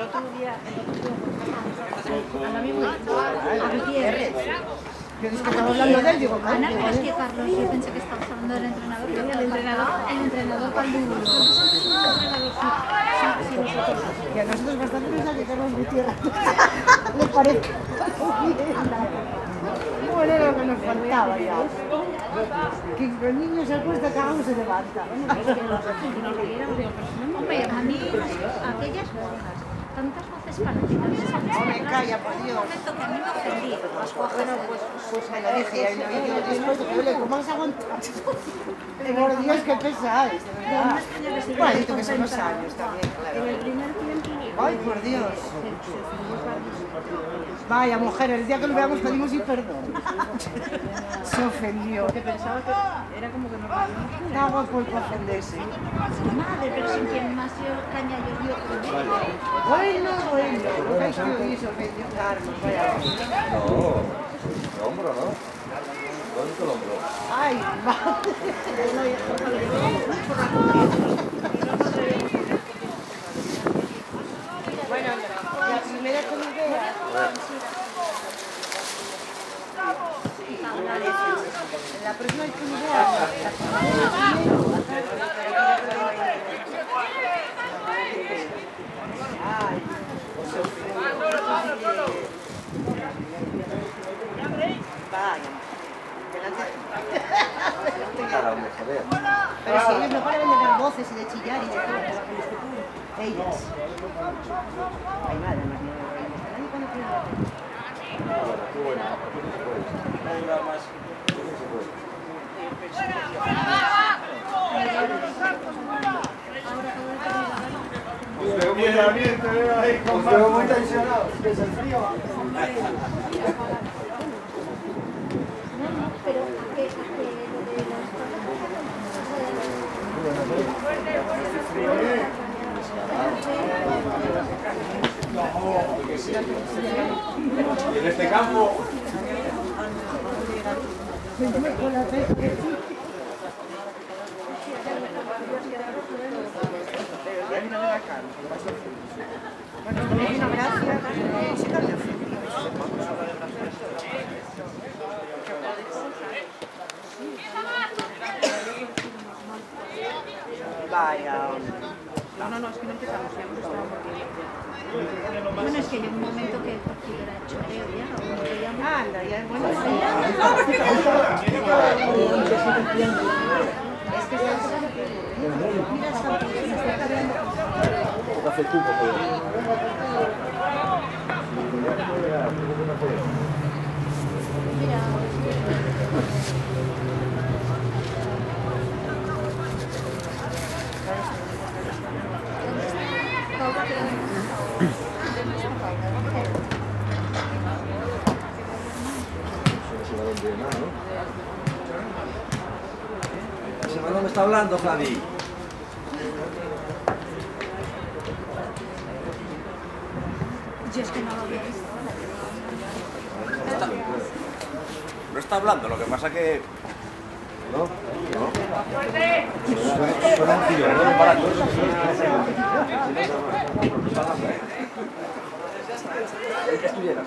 otro día, a la misma, a Gutiérrez. Yo es que estaba hablando de él, digo, Ana, pero es que Carlos, yo pensé que estabas hablando del entrenador, que el entrenador Caldulo. que a nosotros bastante nos ha llegado en Gutiérrez. Me parece. Bueno, era lo que nos faltaba ya. Que los niños se acuestan, cada uno se levanta. Hombre, a mí aquellas cosas, tantas voces parecidas. Me calla, por Dios. Un momento que a mí me ofendí. Bueno, pues me lo dije, ya no, yo después de que ¿cómo has aguantado? Por Dios, qué pesáis, de verdad. Bueno, que son los años también, claro. Ay, por Dios. Vaya, mujer, el día que lo veamos pedimos y perdón. Se ofendió. Porque pensaba que era como que no podíamos. Está guapo el para ofenderse. Madre, pero sin quien más caña yo dio. Bueno, ay, que hizo ofendió Carlos, vaya. No, el hombro, ¿no? ¿Dónde está el hombro? Ay, va. Bueno, la primera que me vea. La próxima vez que me vea. Ay, vaya. Pero si ellos no paran de dar voces y de chillar y de todo. Ellas. Ay, madre mía. Os veo muy tensionados, que es el frío. Pero Y en este campo. Bueno, una gracia. Vaya. no, es que no empezamos, ya hemos estado porque... Bueno, es que llegó un momento que el partido era choreo ya, o no veíamos... Anda, ya es bueno. Es que mira esta Hace tiempo ese balón me está hablando, Javi. Yo es que no lo había visto. No está hablando, lo que pasa que... ¿No? ¿No? Suena un tiro, ¿no? Para todos. ¿Qué estuvieras?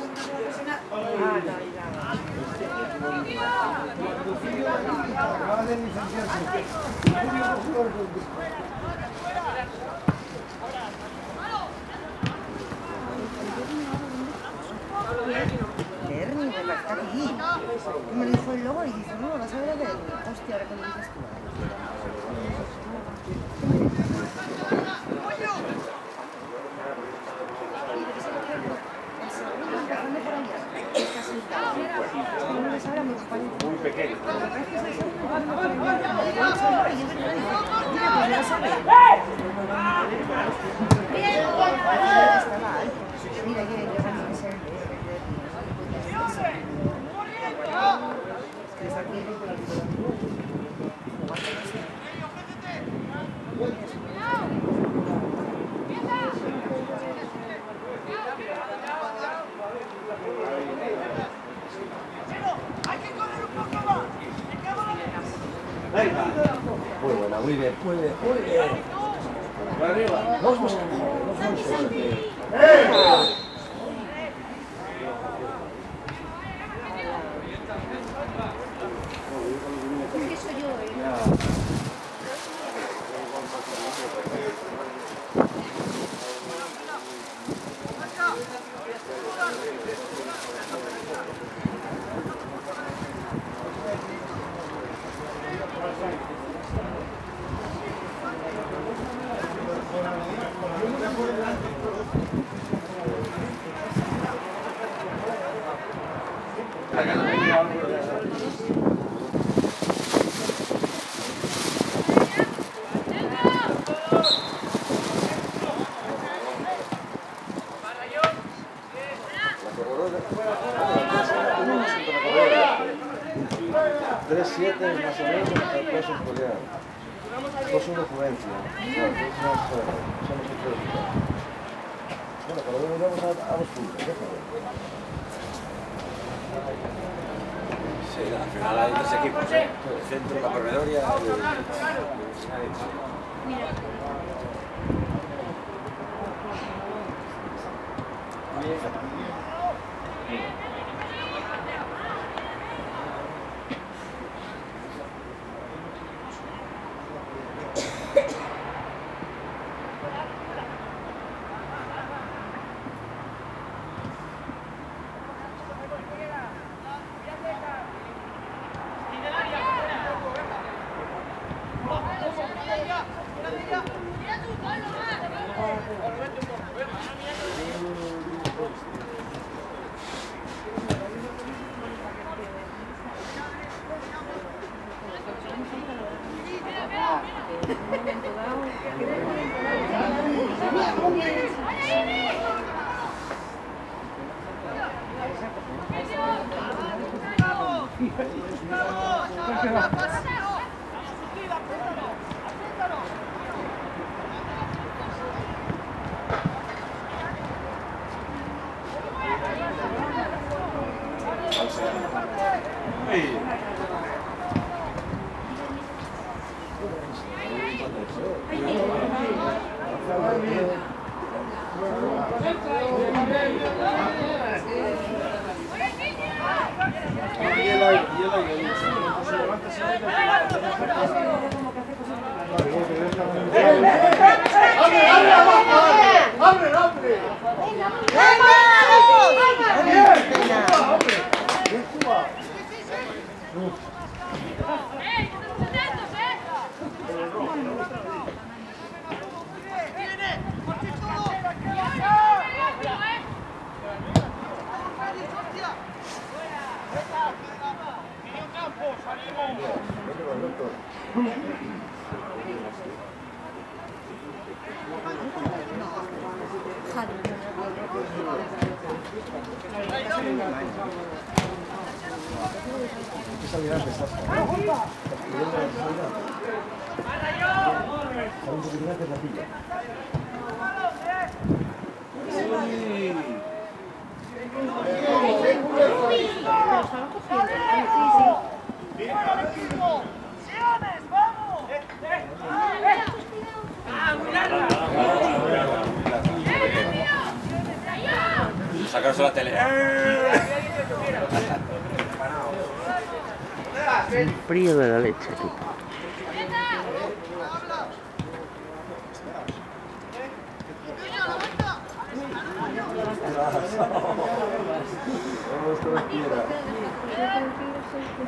Bernie, está aquí. Me lo dijo el lobo y dice, no, vas a ver a ver. Hostia, ahora que lo dices tú. Muy pequeño. Mira, yo también sé. Muy buena, muy bien, muy bien, muy bien. Arriba. Vamos, vamos. Sacarse la tele. Un frío de la leche, tú.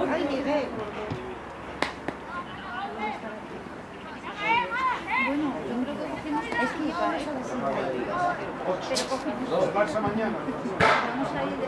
Ay, Miguel. Bueno, yo creo que cogemos... Es que para eso de siempre. Pero cogemos... ¿Dos Barça mañana? Vamos a ir de...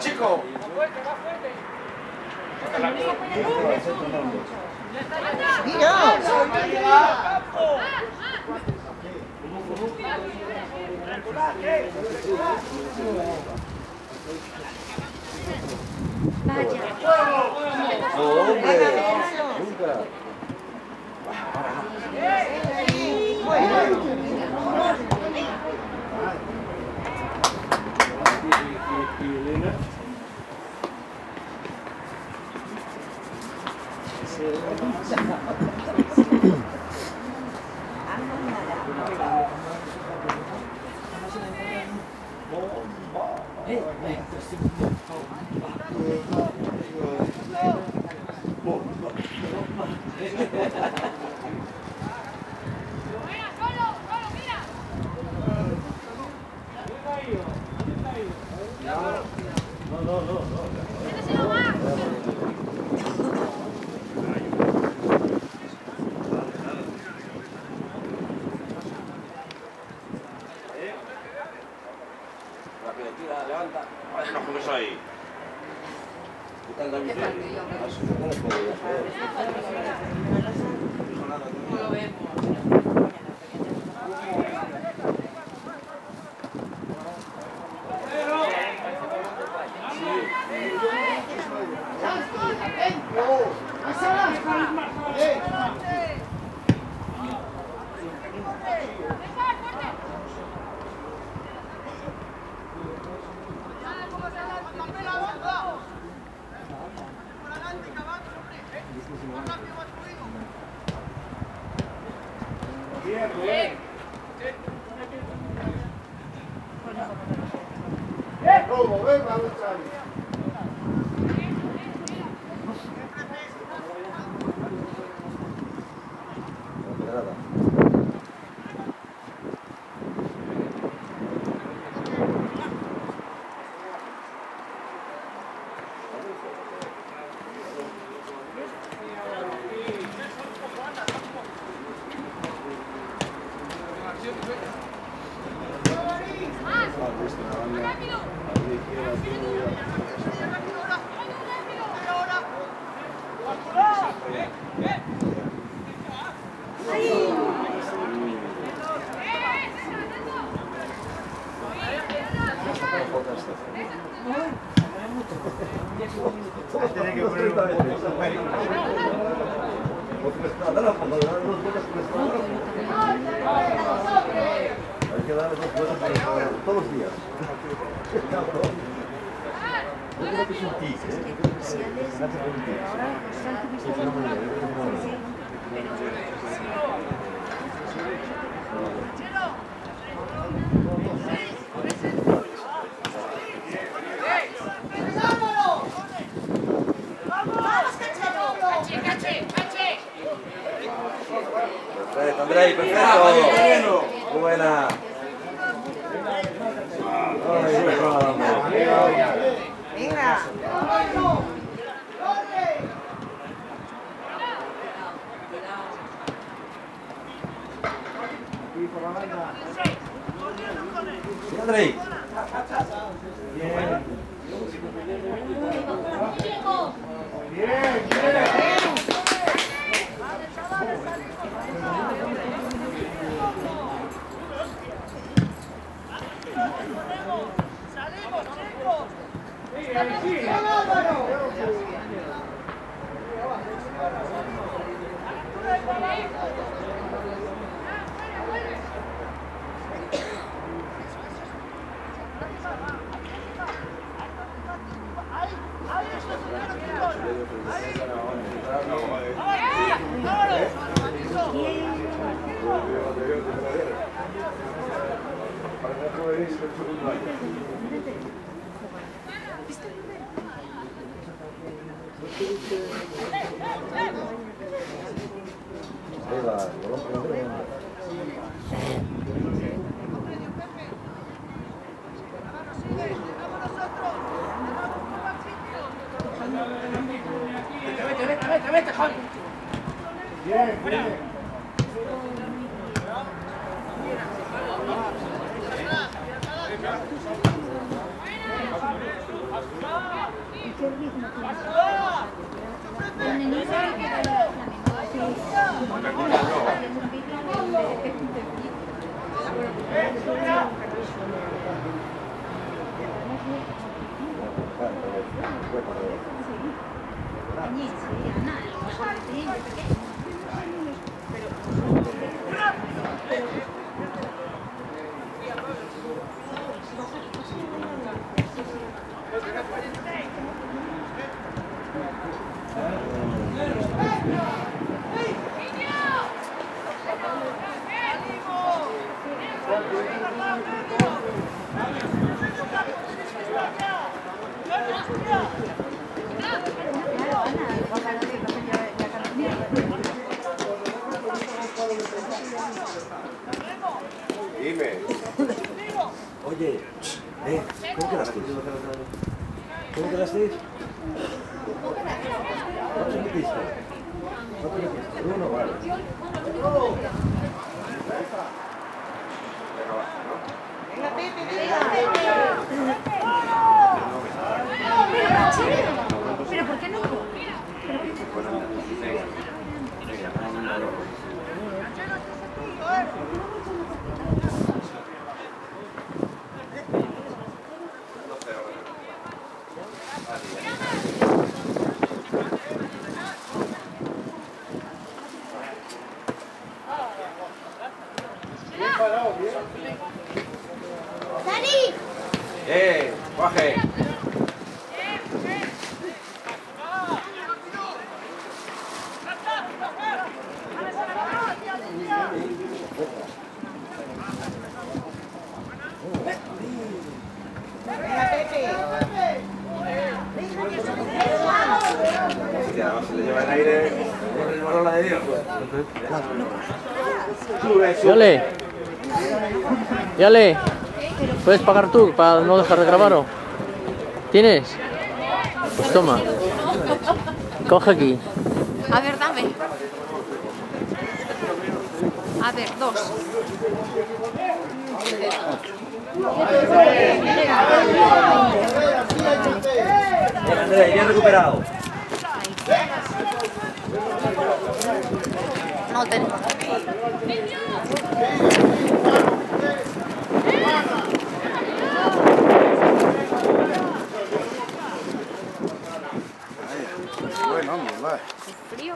chico! Vaya. ¡No, hombre! ¡Nunca! Rápido, tira, levanta. Vaya, no juegues ahí. Hay que darle 2 vueltas todos los días. Yo creo que es un tic, Nace con un tic. Perfecto, Andrei, perfecto. Muy buena. Venga. Sí, Andrei. Vete, Javi. Bien, bien. Venga. Dime. Oye, ¿cómo quedasteis? ¿Cómo quedasteis? ¿Cuántos metiste? ¿Cuántos metiste? Uno, vale. Venga, Pepe, venga. Pero ¿por qué no? Bien parado, bien. Baje. Hostia, se le lleva el aire por el balón de Dios. Yole. Yole. ¿Puedes pagar tú para no dejar de grabar o? ¿Tienes? Pues toma. Coge aquí. A ver, dame. A ver, 2. Venga, Andrés, bien recuperado. No tenemos. Bueno, hombre, va. Frío.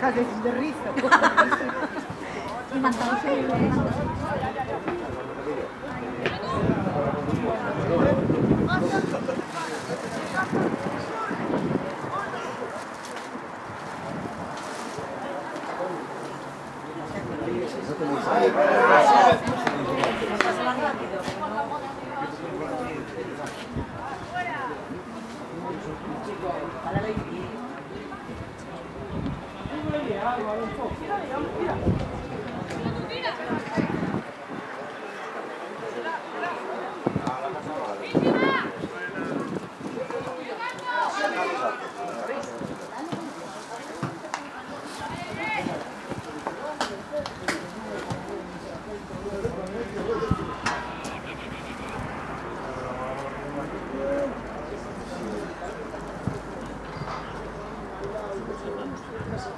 Cagues de risa.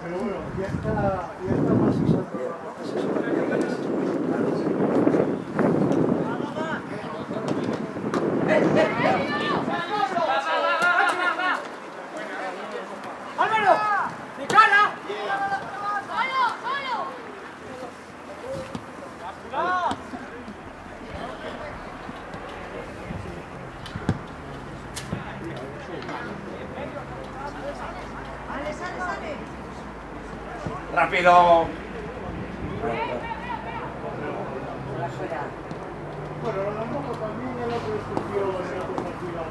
Pero bueno, ya está más ¡Álvaro! ¡De cara! rápido! Bueno, la moto también es la prescripción en la cooperativa.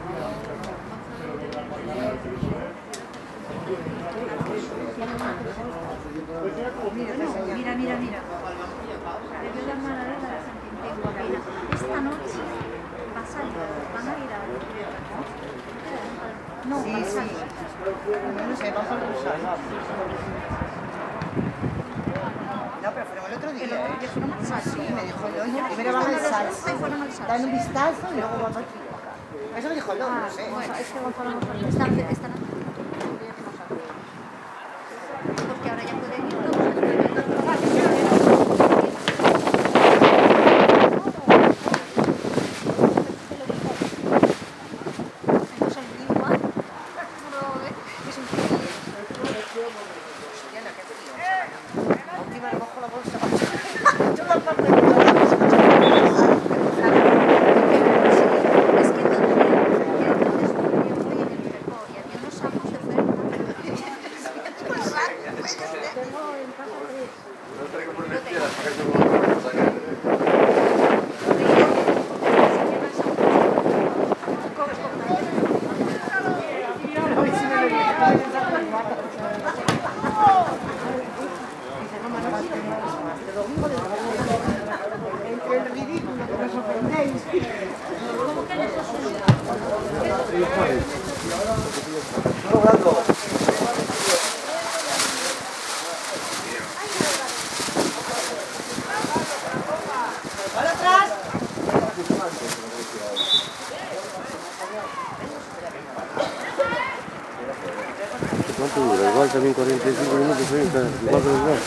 Mira. Debió dar Maradona a San Quintín. Esta noche va a salir, van a ir a... No, Sí, van a sí. salir. No sé, vamos a cruzar. No, pero fueron el otro día. Que fueron al salto. Sí, me dijo Loña. Primero van al salsa. Fueron al salto. Dan un vistazo y luego van para aquí. Eso me dijo Loña, no sé. Bueno, es que Gonzalo no sabe. Están porque ahora ya pueden ir todos. Entonces el río igual. Es un frío. Hostia, no, qué frío. Encima le cojo la bolsa. Yo la parte de la Es que entonces yo voy en el Precó y había unos sapos de oferta. Tengo en casa tres. No traigo por unas piedras para que se pueda sacar. entre el ridículo que me sorprendéis. Logrando. ¡Para atrás! ¿Cuánto dura? Igual también 45 minutos, 30, igual que igual.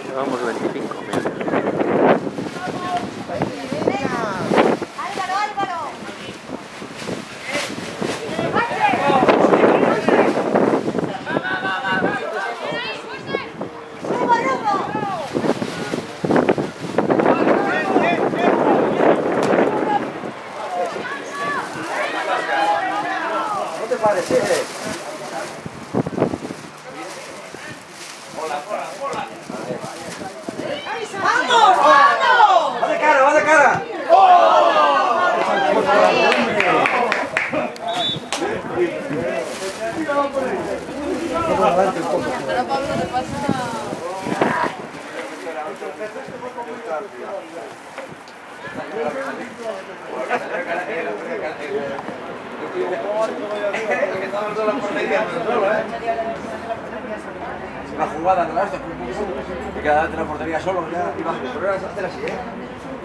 Llevamos 25 minutos. ¿No te parece? ¡Va de cara, va de cara! Una jugada de la esta, y queda delante de la portería solo, ya, y baja. Pero ahora se hace así, ¿eh?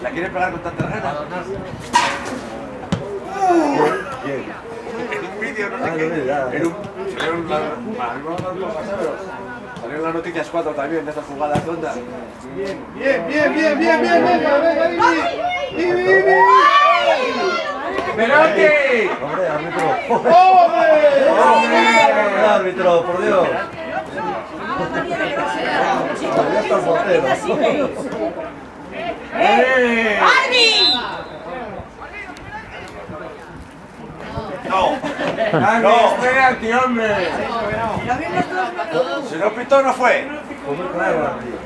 ¿La quiere pegar con tanta ganas? Bien. En un vídeo, no sé Ah, qué. lo vi, ya. En un... Salió en salió en las noticias 4 también, de estas jugadas tontas. Bien. ¡Penalti! Hombre, árbitro. ¡Hombre! ¡Hombre! Árbitro, por Dios. Todavía está el portero. ¡No! ¡No! ¡Penalti, hombre! Si no pitó, no fue. Fue muy claro, árbitro.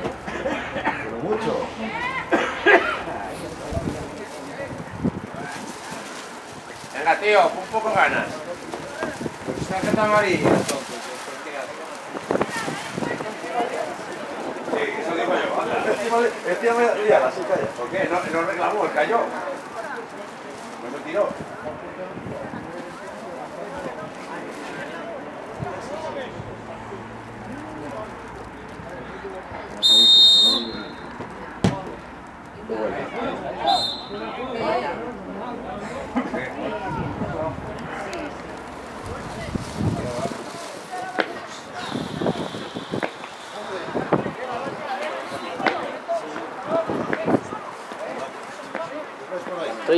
Pero mucho. Venga, tío, un poco ganas. Tarjeta amarilla. Sí, eso digo yo. Encima me liaba, así calla. ¿Por qué? No reclamó, cayó. No se tiró.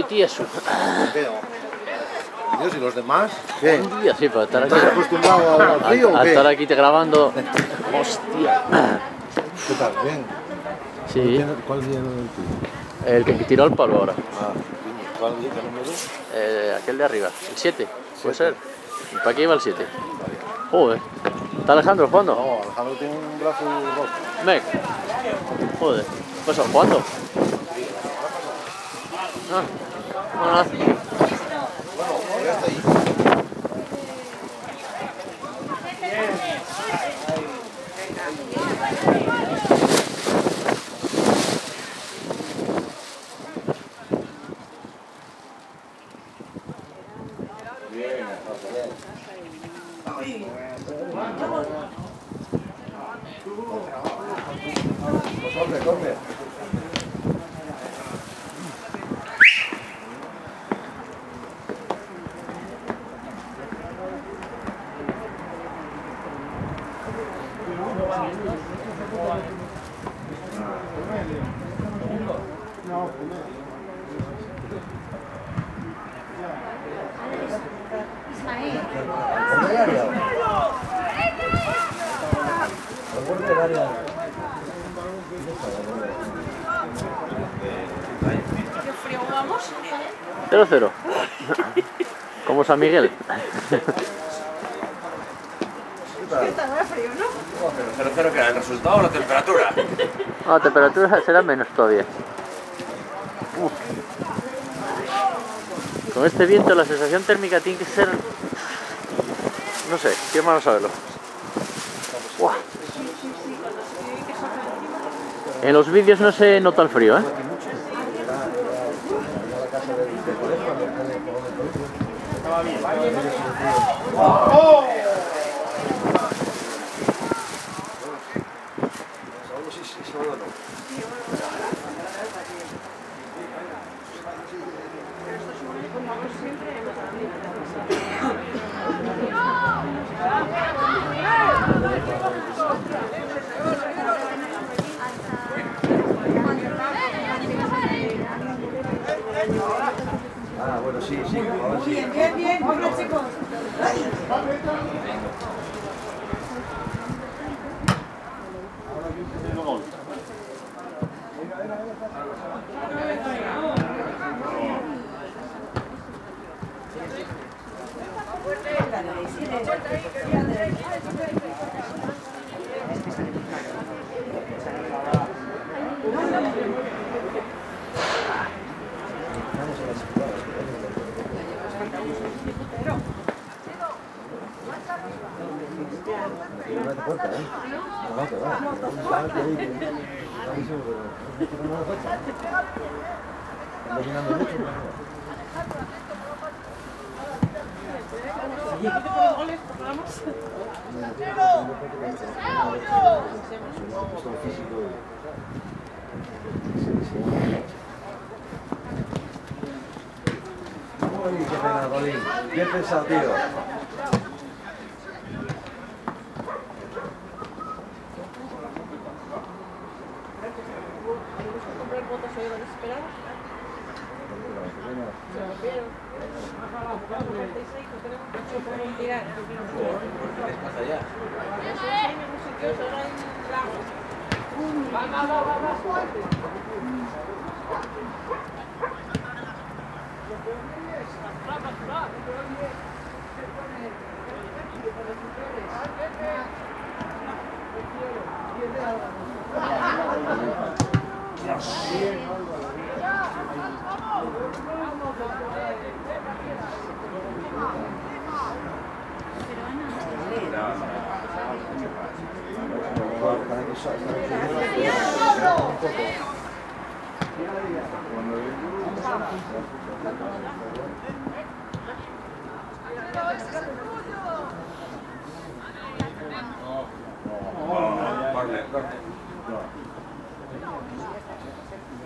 tieso. Dios, ¿y los demás? ¿Qué? Un día, sí, para estar aquí. ¿Estás acostumbrado al frío o A qué? estar aquí grabando. Hostia. ¿Qué tal? ¿Bien? Sí, ¿Cuál día no el tuyo? el que tiró al palo ahora. Ah, ¿cuál día? ¿Qué número? Aquel de arriba. El 7, puede ser. ¿Y para qué iba el 7? Joder. ¿Está Alejandro jugando? No, Alejandro tiene un brazo roto. Mec. Joder. Pues jugando. Ah. Ya está ahí. Corre, corre. Qué frío vamos. 0-0. Como San Miguel. Estaba frío, ¿no? 0-0 que era el resultado o la temperatura. La temperatura será menos todavía. Uf. Con este viento la sensación térmica tiene que ser... No sé, qué malo saberlo. Uah. En los vídeos no se nota el frío, ¿eh? Ah, bueno, sí, sí. Ahora sí. Bien, bien, bien. Bueno, chicos. Uy, qué pena, Colín. Bien pensado, tío.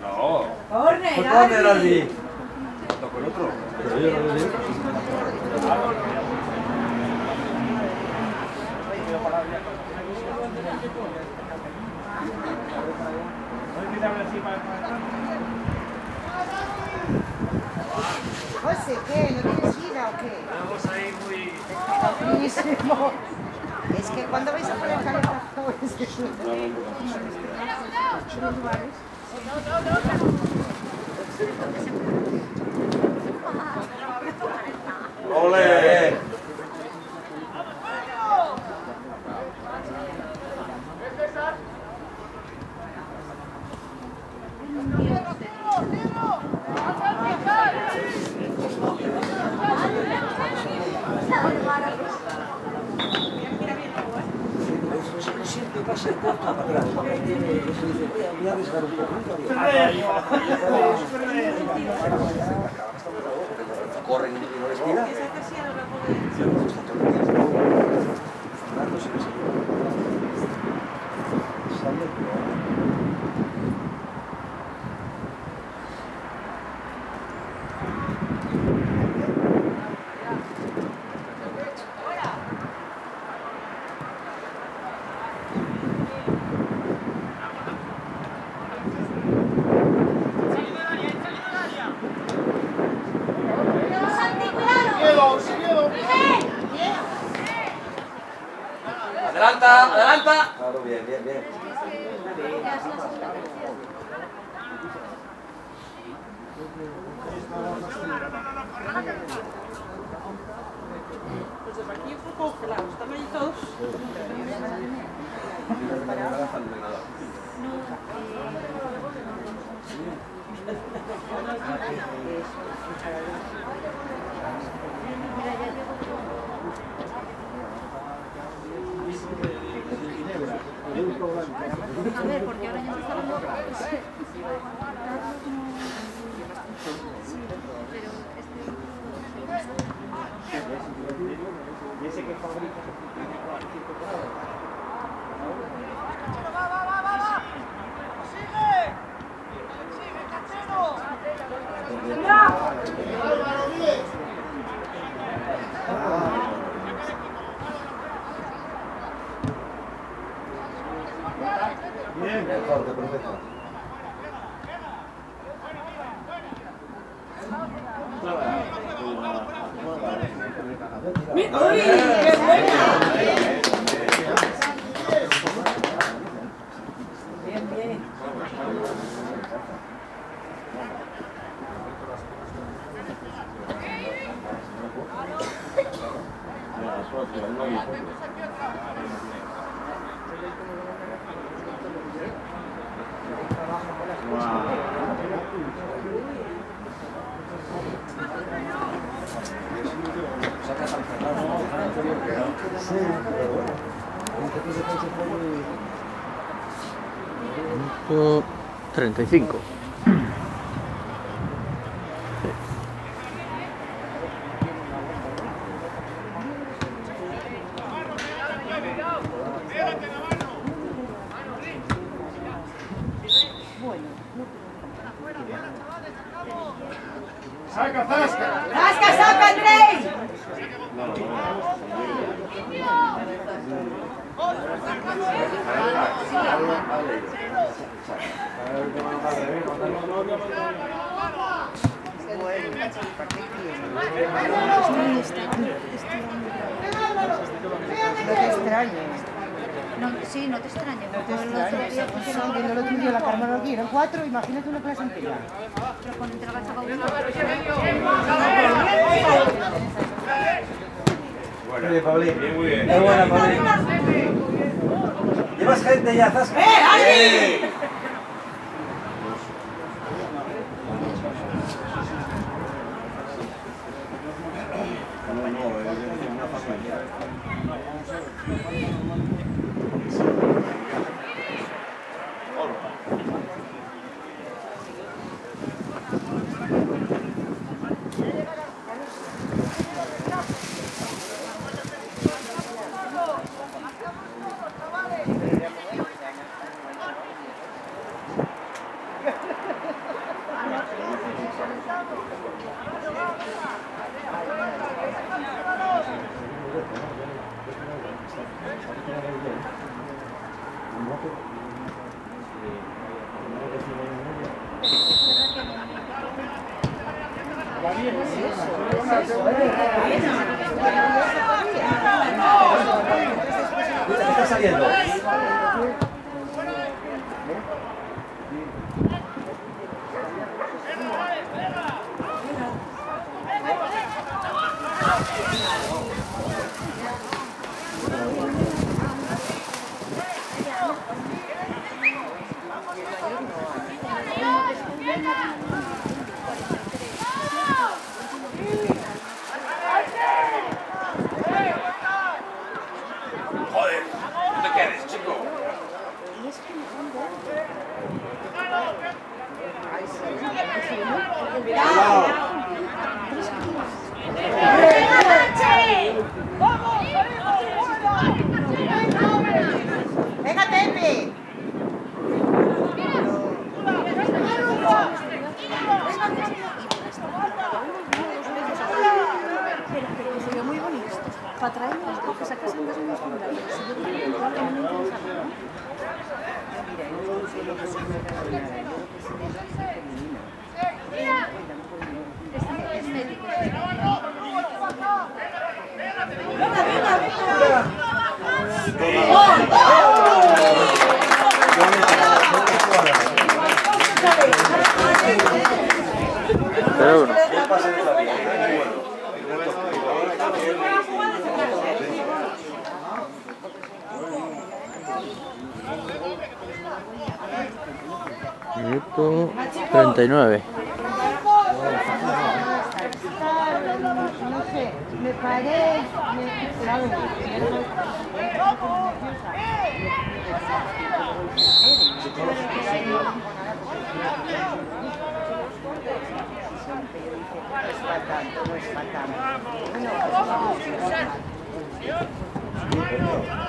No. ¡Corner, Albi! ¿Toco el otro? está frísimo. Es que cuando vais a poner calefactor es que ¡Ole! Siempre pasa corta para atrás. Voy a arriesgar un poco. Corren y no les tira. ¡Adelanta! ¡Adelanta! Claro, bien, bien, bien. Pues aquí fue congelado, están ahí todos. A ver, porque ahora ya se está dando... ¿Y ese que fabrica? Bien, corte, perfecto. Minuto 35. ¡Saca, Zasca! ¡Zasca, saca, Andrei! No te extrañes. No, sí, no te extrañes. No te extrañes. Viendo lo tuyo, la Carmen aquí eran 4, imagínate una clase entera. Pero cuando te la vas a cabo Muy bien, Pablín. Bien, muy bien. Es buena, Pablín. ¿Llevas gente ya, Zasca? ¡Ari! Va bien, saliendo. Joder, no te quedes, chico. ¡Venga, Pepe! Pero se ve muy bonito. Para traer las cosas a casa en dos años con gratis. Yo creo que igual que no me interesa, ¿no? Están estéticos. Pero uno. Minuto 39. No sé, me paré, claro, no es fatal.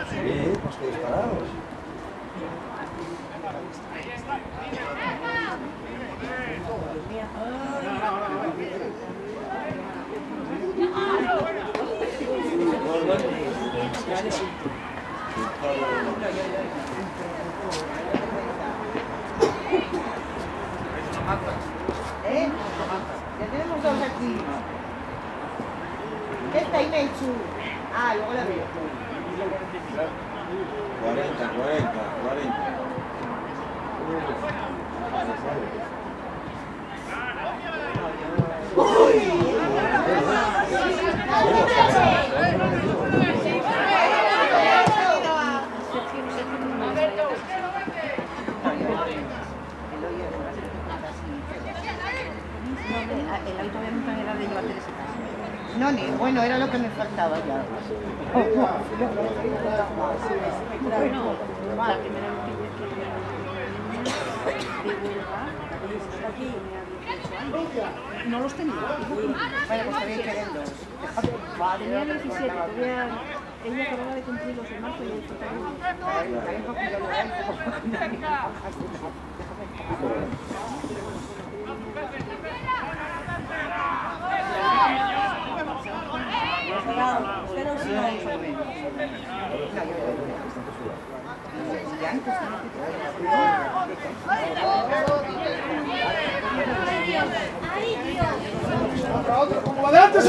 Sí, pues que disparados. ¿Eh? Ya tenemos dos aquí. Esta y Mechu. Ah, luego la veo. 40, 40, 40. El auto todavía nunca era de llevarte de ese caso. No, ni, bueno, era lo que me faltaba ya. Bueno, la primera vez que de Huelga, aquí tenía 18 años. No los tenía. Bueno, pues todavía quedan dos. Tenía 17, todavía ella acababa de cumplir los de marzo y yo ¡Adelante,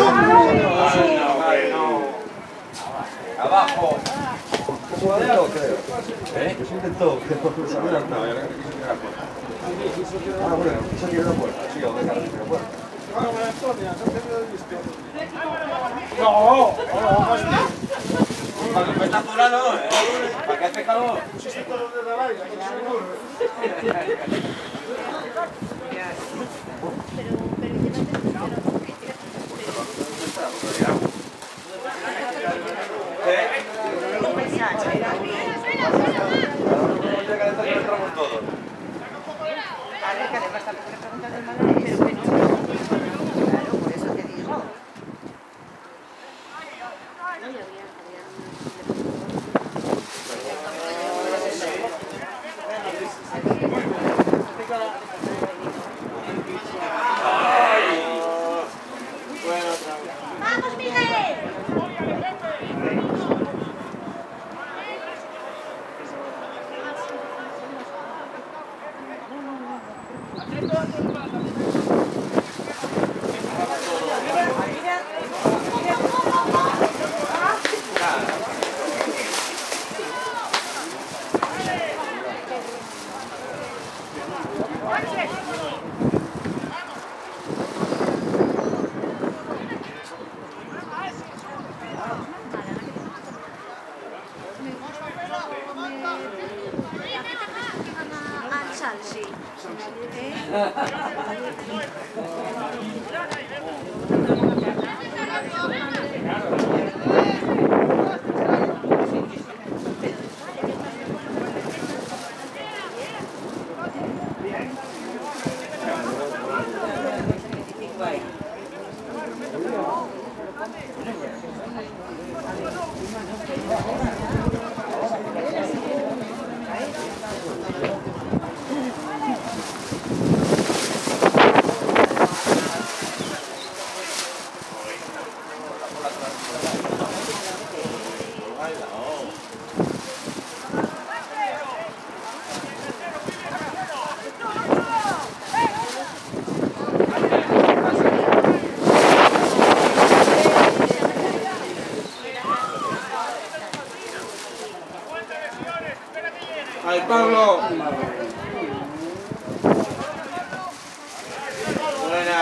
Abajo. Creo. Que se intentó, que no se adelantaba, era que se la puerta. Ah, bueno, quiso tirar la puerta, sí, o de cara, la puerta. No, Para que me está apurando, para que hace calor. ¡Vamos, Miguel! ¡Ay, Pablo! Buena.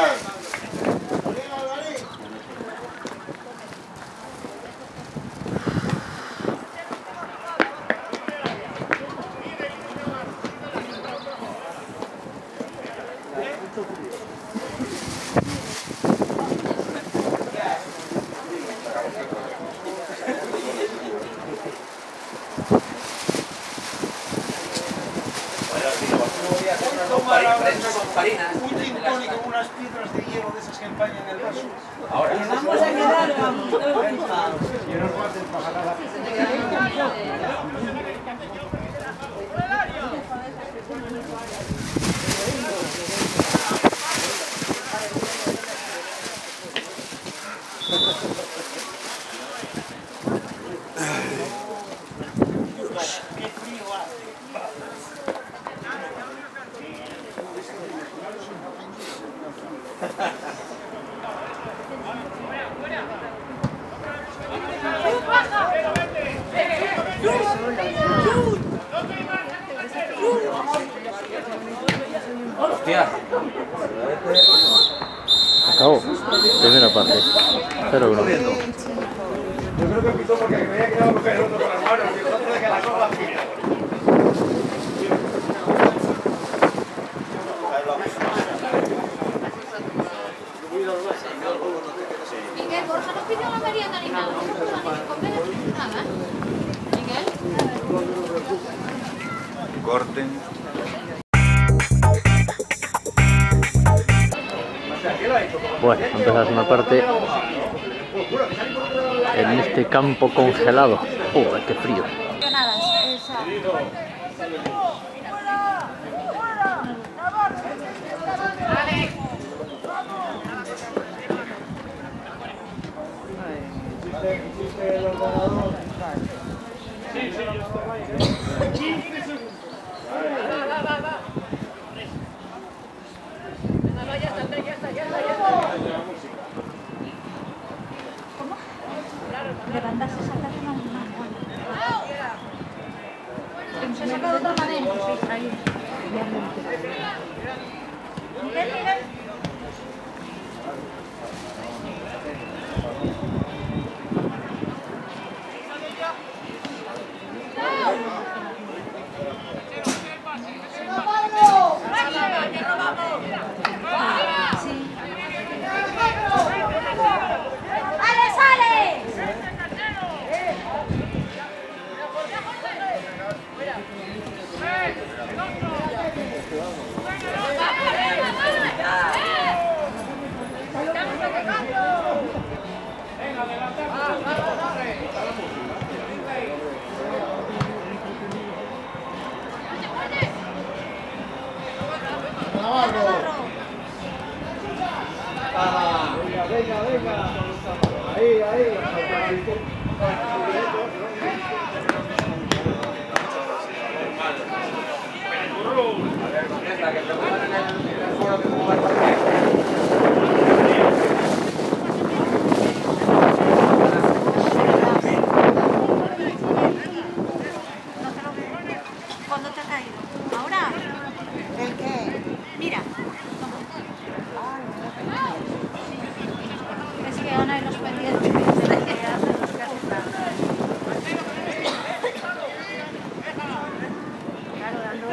Un gin tonic con unas piedras de hielo de esas que empañan el vaso. Ahora. Vamos a quedar, vamos. Y nos guarden para jalar qué frío hace. Hostia. Acabó. Primera parte. 0-1. Yo creo que empezó porque me había quedado con el otro con las manos y entonces que la copa gira. Miguel, Borja no pidió la merienda ni nada. No puedo ni comer nada. Miguel. Corten. Bueno, empezar la segunda parte en este campo congelado. ¡Joder, qué frío! Nada, esa. ¿Hiciste el ordenador? Levantarse, sacar una mano. Se ha sacado otra manera. Ahí. Miguel, Miguel. Venga, venga. Ahí, ahí. ¿Cuándo te ha caído? ¿Ahora? ¿El qué? Mira. Es que Ana y los pendientes de que hacen los que hacen nada. Claro, dando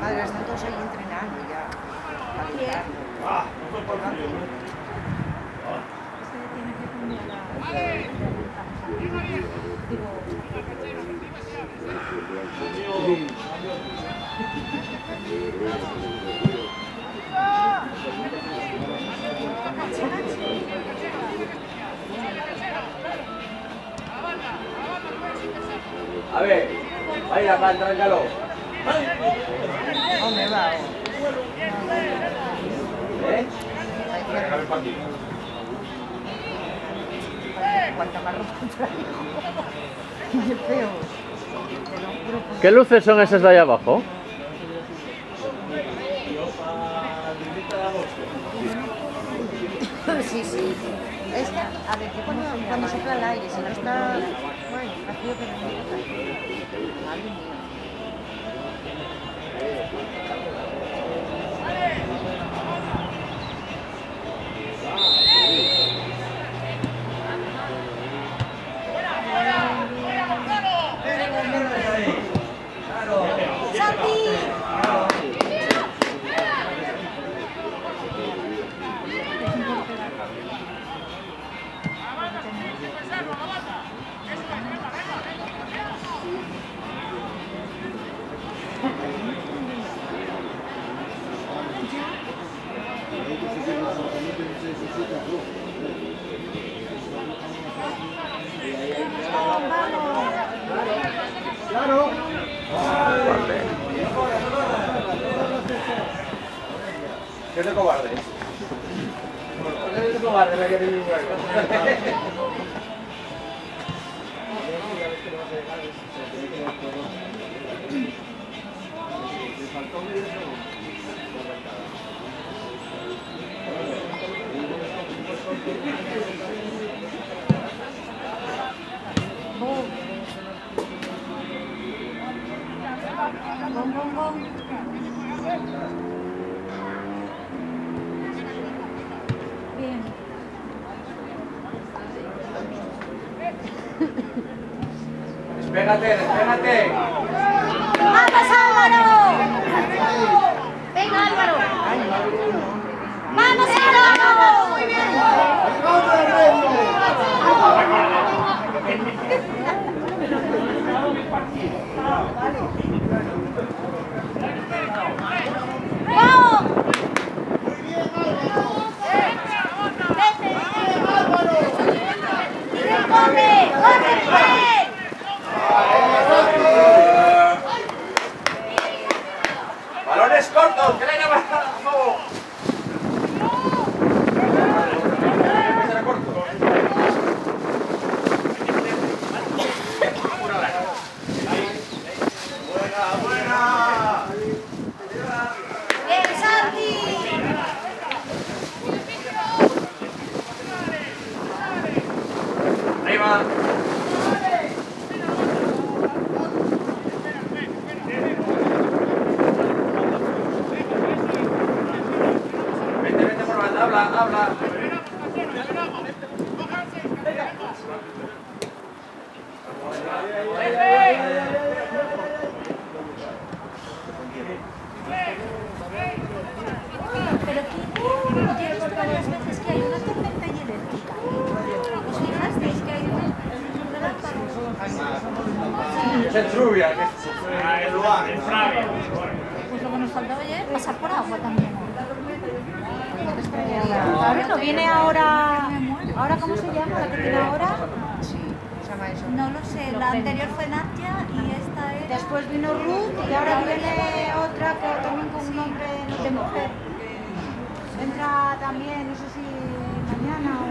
Madre, están todos ahí entrenando ya. A ver, vaya, tráncalo. ¿Dónde va? ¿Eh? Cuánta más ropa traigo. Qué feo. ¿Qué luces son esas de ahí abajo? Sí, sí. Esta, a ver, que cuando sopla el aire, si no está... Bueno, ha sido que no me toca. Madre mía. Claro. ¿Qué te cobarde? ¿Qué te cobarde? Me quedé bien. Bien. Despégate, despégate. ¡Vamos, Álvaro! ¡Venga, Álvaro! ¡Vamos, Álvaro! ¡Muy bien! ¡Vamos! ¡Corre! ¡Corre bien! Balones cortos, que le haya bastado. ¡Bien, Santi! Ahí va. Vente, vente por banda, habla. Pero aquí ya he visto varias veces que hay una tormenta y eléctrica. ¿Os fijasteis que hay unos relámpagos? Es Trubia, que Pues lo que nos faltaba ya es pasar por agua también. Bueno, viene ahora... ¿Ahora cómo se llama la que tiene ahora? Sí, se llama eso. No lo sé, la anterior fue Natia y esta es... Después vino Ruth y ahora viene otra que también con un nombre de mujer. Entra también, no sé si mañana o...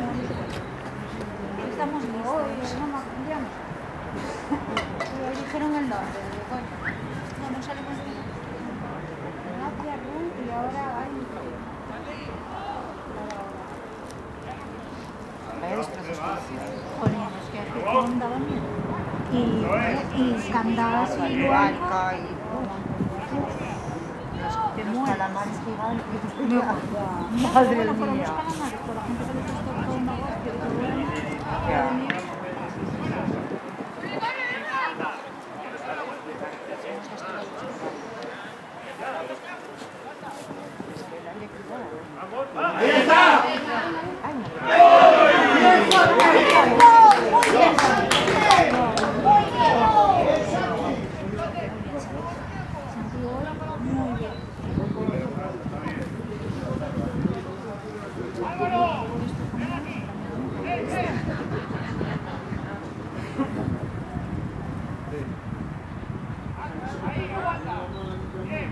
Estamos listos. Hoy, no me acuerdo. Dijeron el nombre, digo, coño. No, no salimos de... Natia, Ruth. Y candadas y Alca y te los mueres. calamares gigantes. No, Madre bueno, fueron los mía. calamares, por la gente que les está tocando un negocio y todo eso. Ya. ¡Ahí está! Muy bien.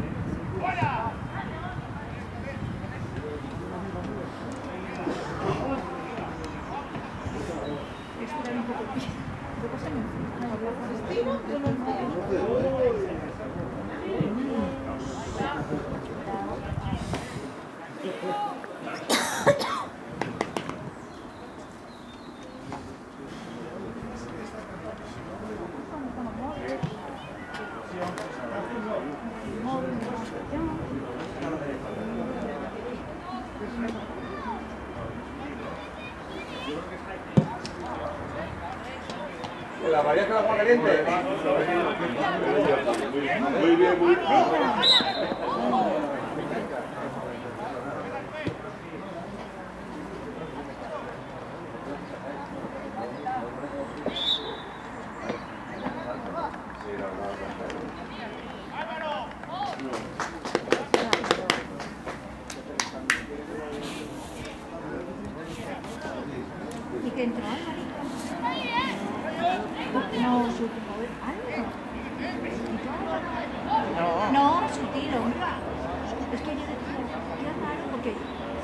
Estirar un poco el pie. Después se me La María con agua caliente. Muy bien, muy bien. ¿Y que entró no, su no, sutil, hombre. Es que yo decía, qué raro, porque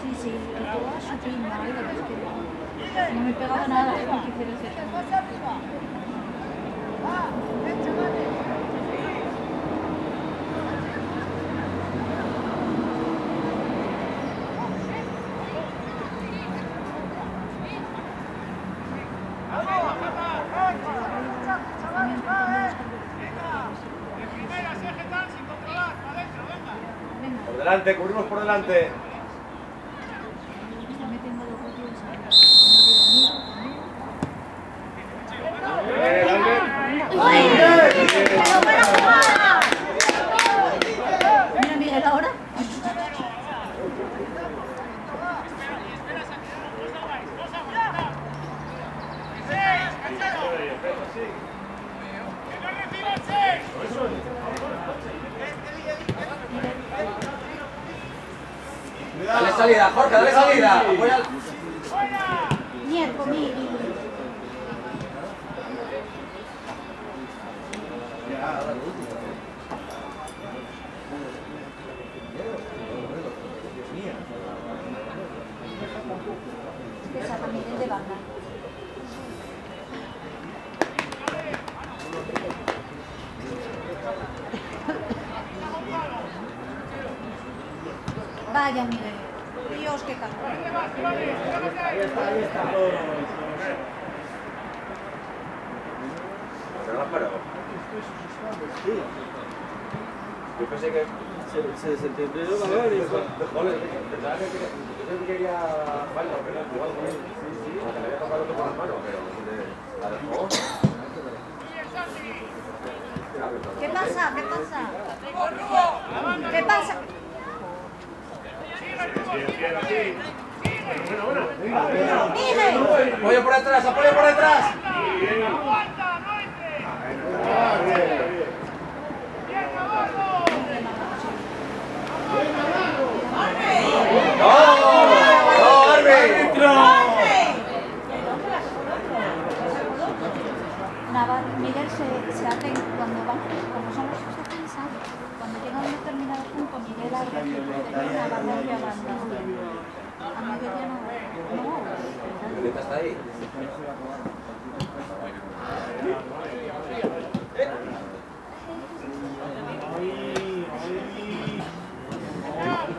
sí, quitó a sutil, no, es que no me pegaba nada con que hiciera ese. Por delante, cubrimos por delante. Está metiendo los ratios Mira, Miguel, ahora. Dale salida, Jorge, dale salida. Apoya. Nieto, Miguel. Esa también es de banda. Vaya, Miguel. Dios, qué calor. Ahí está. ¿Se lo has parado? Yo pensé que Se desentendió el valor y joder, pensaba que quería falta, pero igual que le había tocado otro con las manos, pero la dejó. ¿Qué pasa? ¿Qué pasa? ¿Qué pasa? ¡Miguel! Apoyo por detrás, apoyo por detrás. ¡No, árbitro! Miguel se hace cuando van, como son los defensas, cuando llegan a un determinado punto, Miguel abre aquí por Navarro y a banda. A Miguel ya no. ¿Violeta está ahí?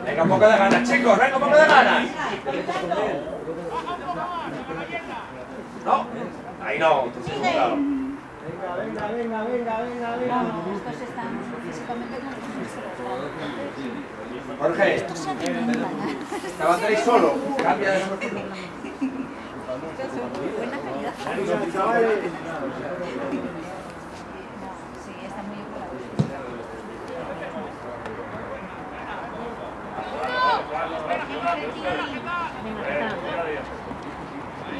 Venga, un poco de ganas, chicos, venga, un poco de ganas. No, ahí no. Venga, venga. venga, venga, venga, venga. No, estos están físicamente como Jorge, estos se alimentan. te avanzáis solo. Cambia de Buena calidad. No, sí, está muy igualado.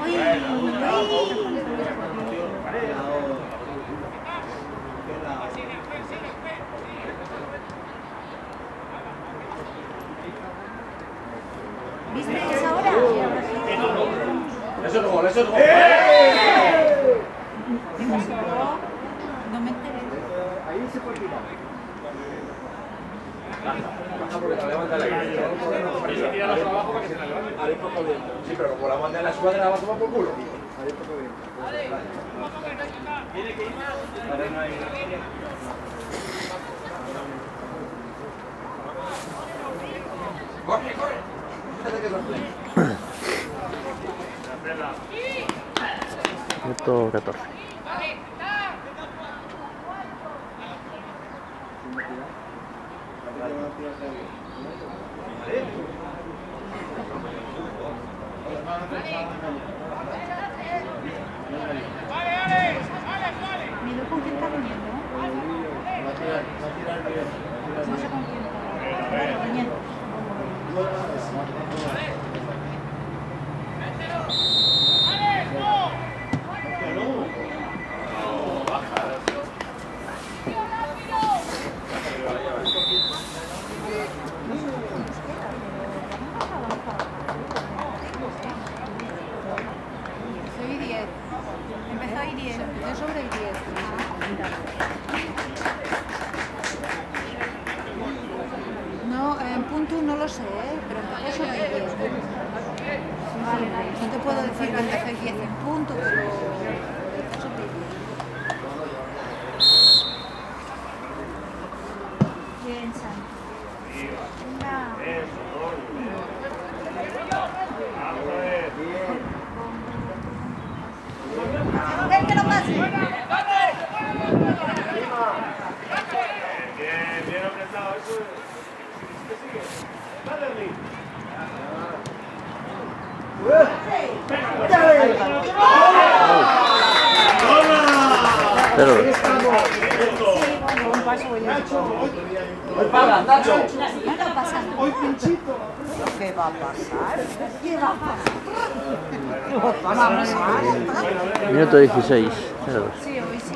¡Uy! ¿Viste esa hora? Eso es gol, eso es gol. No me enteré. Ahí se puede tirar. Baja porque la levanta la iglesia. Sí, pero como la manda en la escuadra la va a tomar por culo. Corre, corre. Fíjate que Minuto 14. Mira con quién está viniendo. No sé con quién está viniendo. Soy 10. Empezó ahí 10. Empezó sobre el 10. No, en punto no lo sé, pero empezó sobre el 10. Vale, no te puedo decir que empezó el 10 en punto, pero empezó sobre el 10. Bien, Santi. Venga. ¡Ven que lo pase! Bien, bien apretado. Eso es. Sigue. Dale, Rick. Pero, Nacho. ¿Qué está pasando? Hoy pinchito. ¿Qué va a pasar? ¿Qué va a pasar? ¿Qué va a pasar? minuto 16. 0-2. Sí, hoy sí.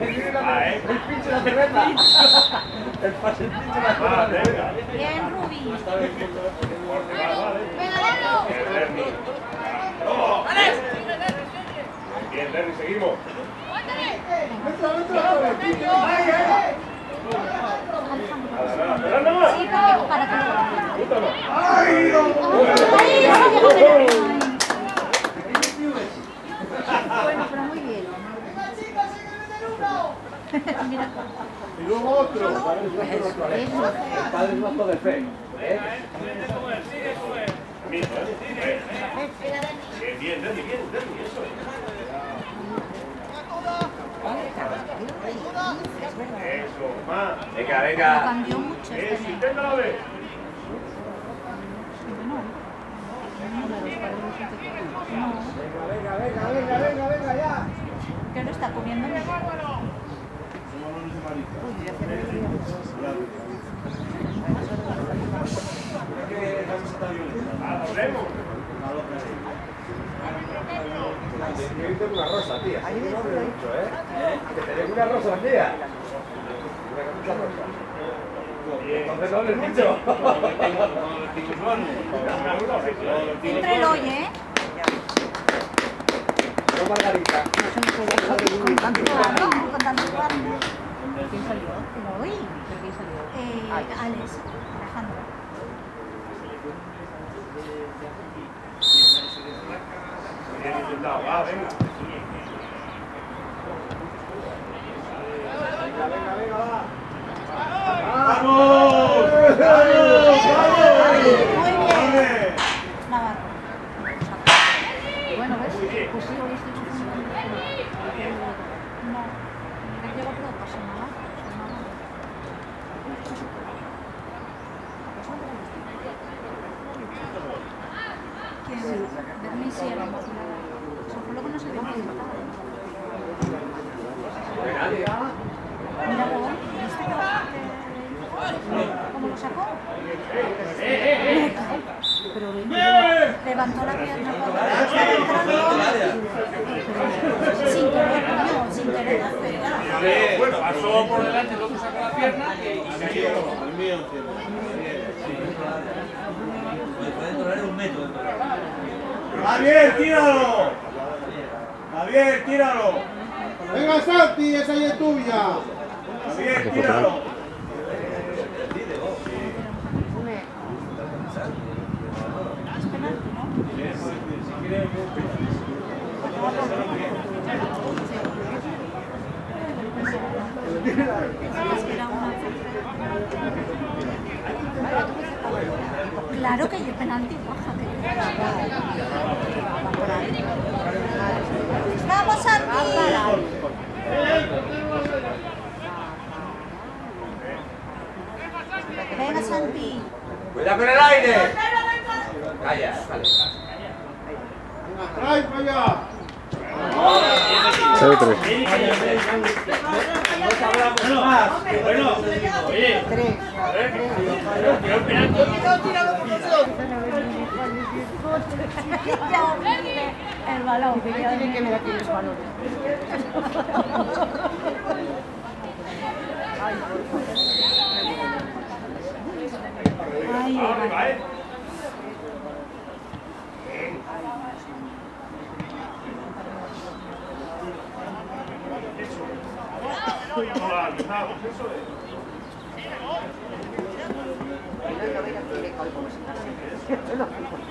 El pinche la cerveza. El pase el pinche la cerveza. Bien, Rubí. Bien, Derry, seguimos. Sí, para que lo ¡Ay! Bueno, pero muy bien. Mira. Y luego otro. El padre es un acto de fe. Bien, bien, Derry, bien, Derry, eso es. Eso, más. Venga, venga. Cambió mucho este Eso, mes. inténtalo ver. Venga, ya. Que no está comiendo ni. Hablemos. Yo tengo una rosa, tía. No me mucho, ¿eh? Que tenés una rosa, tía. Una capucha rosa. Entonces no hables mucho. Entra el hoy, ¿eh? No, Margarita. Con tanto rato. ¿Quién salió? Hoy. ¿Quién salió? Alex. Alejandro. Bien intentado, va, venga. Venga, va. ¡Vamos! Muy bien. Navarro. Bueno, ¿ves? Pues sí, hoy estoy todo por delante, luego saca la pierna y El mío enciende. Puede correr un metro. Javier, tíralo. Javier, tíralo. Venga, Santi, esa ya es tuya. Javier, tíralo. Claro que hay penalti, baja. ¡Vamos, Santi! Venga, Santi. ¡Cuidado con el aire! Calla, vale. ¡Trae para allá! 0-3. Bueno, oye. 3. El balón. Tiene que ver aquí los balones. Ay, ay.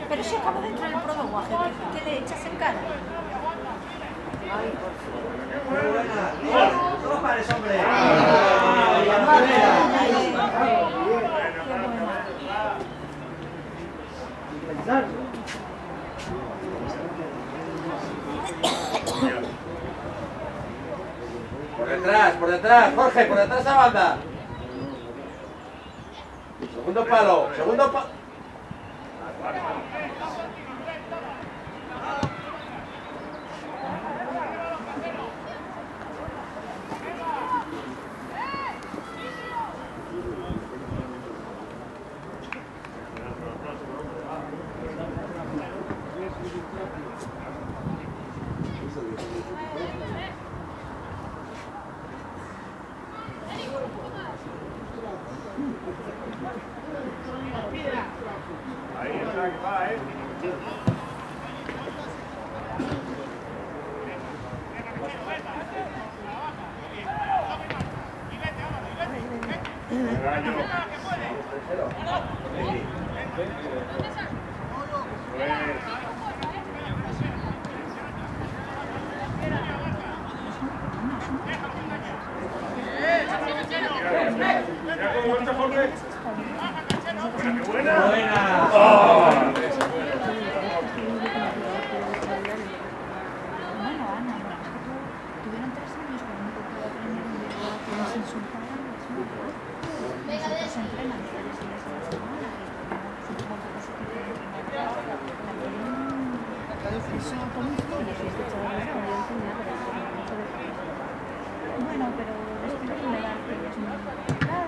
Pero si acabo de entrar el prodoguaje, ¿qué le echas en cara? ¡No pares, hombre! Por detrás, Jorge, por detrás esa banda. Segundo palo, segundo palo. Bueno, pero es que la edad que es muy complicada,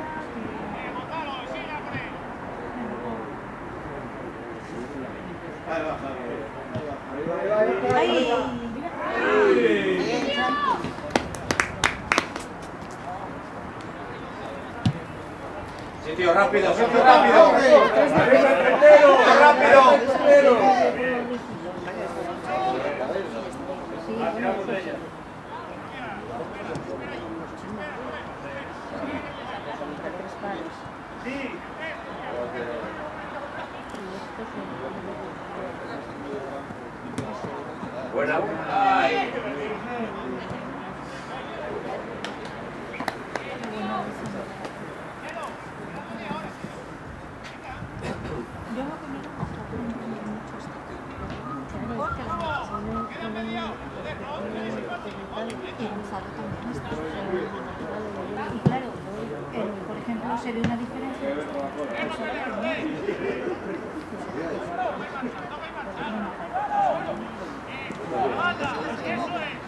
Sitio rápido, sitio rápido. Rápido. Buena. Ay. y claro, por ejemplo, se ve una diferencia.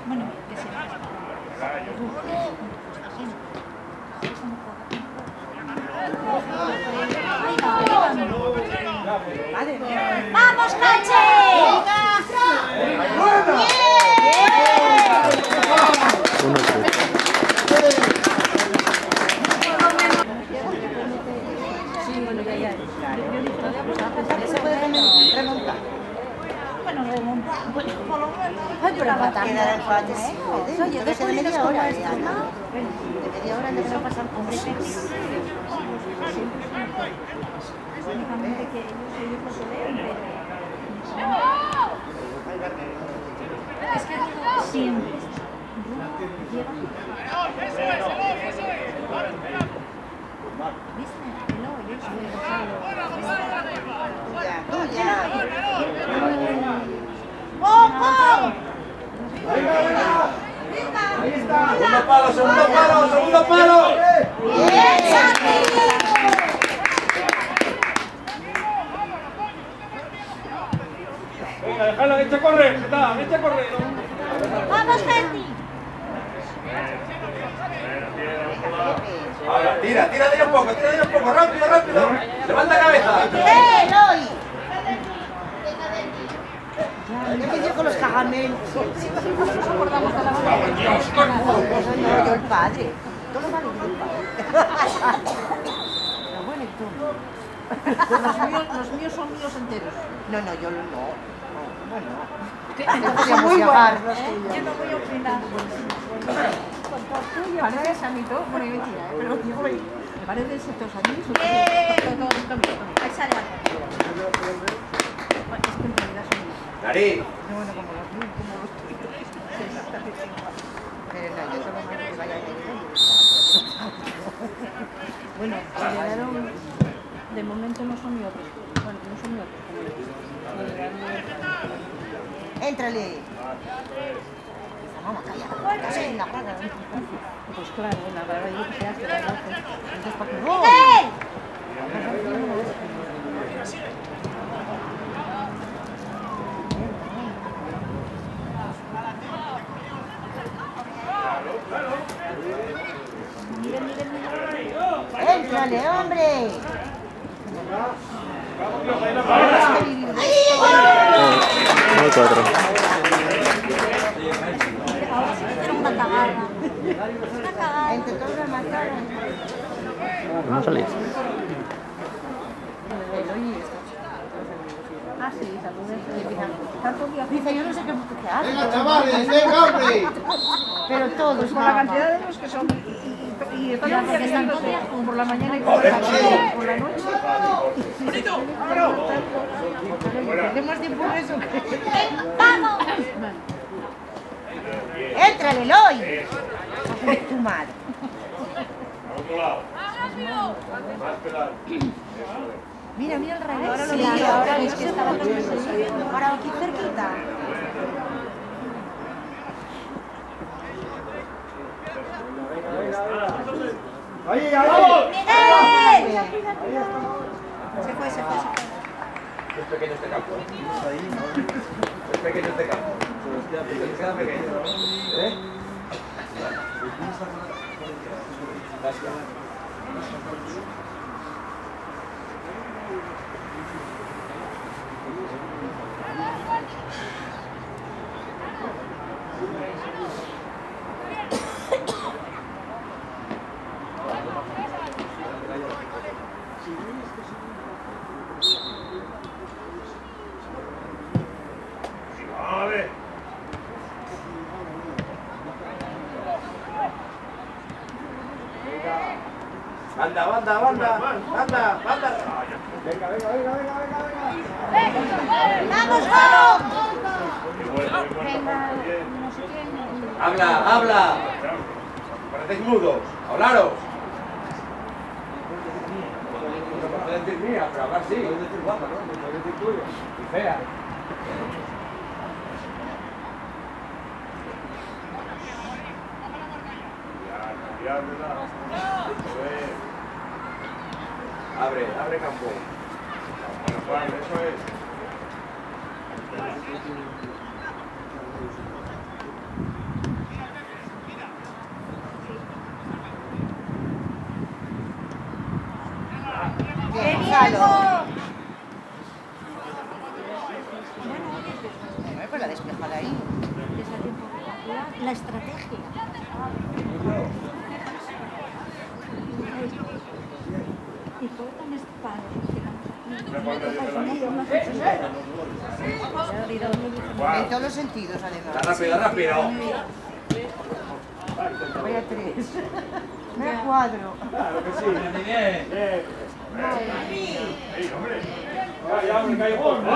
Bueno, que se ¡vamos, Cache! ¡Buena! media hora, de media hora le van a pasar con únicamente que ellos lo leen, pero es que siempre ¿viste? No, yo soy tuya. Ahí está. Segundo palo, segundo palo, segundo palo. Venga, déjalo, echa a correr, echa a correr. ¡Vamos, Henry! Ahora, tira de ahí un poco, rápido, rápido. Levanta la cabeza. Eloy! ¿Qué me dice con los cagamentos? Nos acordamos de la banda. No, yo el padre. Todo vale yo el padre. Pero bueno, ¿y tú? Los míos son míos enteros. No, yo no. Bueno. Entonces, Muy llegar. yo no voy a opinar. Pareces a mí todo, bueno, yo mentira, pero yo voy. Me pareces todos a mí, Ahí sale algo. Es que en realidad son míos. Nariz. No, bueno, como los tuyos. Pero no, yo solo me que vaya a ir. Bueno, llegaron, de momento no son mi otros. Bueno, no son mi otros. Éntrale. Mamá, calla. Sí, la braga. Pues claro, la verdad yo que se hace la voz. Entonces, ¿para qué no? ¡Éntrale, hombre! No hay 4. Ahora sí que hicieron una cagada. Una cagada. Entre todos la mataron. ¿Cómo salís? Ah, sí, saludos. Tanto día. Dice, yo no sé qué hace. Venga, chavales, venga, hombre. Pero todos, Con la cantidad de los que son. Y están Ya, porque están todos días por la mañana y por la noche. ¿Perdemos tiempo en eso? ¡Vamos! ¡Éntrale, Eloy! Tu madre. Al otro lado. Más pedal. Mira el revés. Ahora lo vi, ahora es que estaba todo seguido. Ahora aquí cerquita. ¡Ahí! ¡Eh! Se fue. Es pequeño este campo. Es pequeño este campo. Queda pequeño. ¿Eh? Gracias. Banda. Venga. ¡Vamos, vamos! Habla. Parecéis mudos. Hablaros. No puedes decir mía, pero hablar sí. Puedes decir guapa, ¿no? Puedes decir tuyo. Y fea. Abre campo. Bueno, Juan, eso es. Bueno, pues la despejada ahí. La estrategia. Y todo tan espada. En todos los sentidos, además. Rápido. voy a 3. Me cuadro. Claro que sí. ¡Ey, hombre! ¡Calla, hombre, calla! ¡Corte!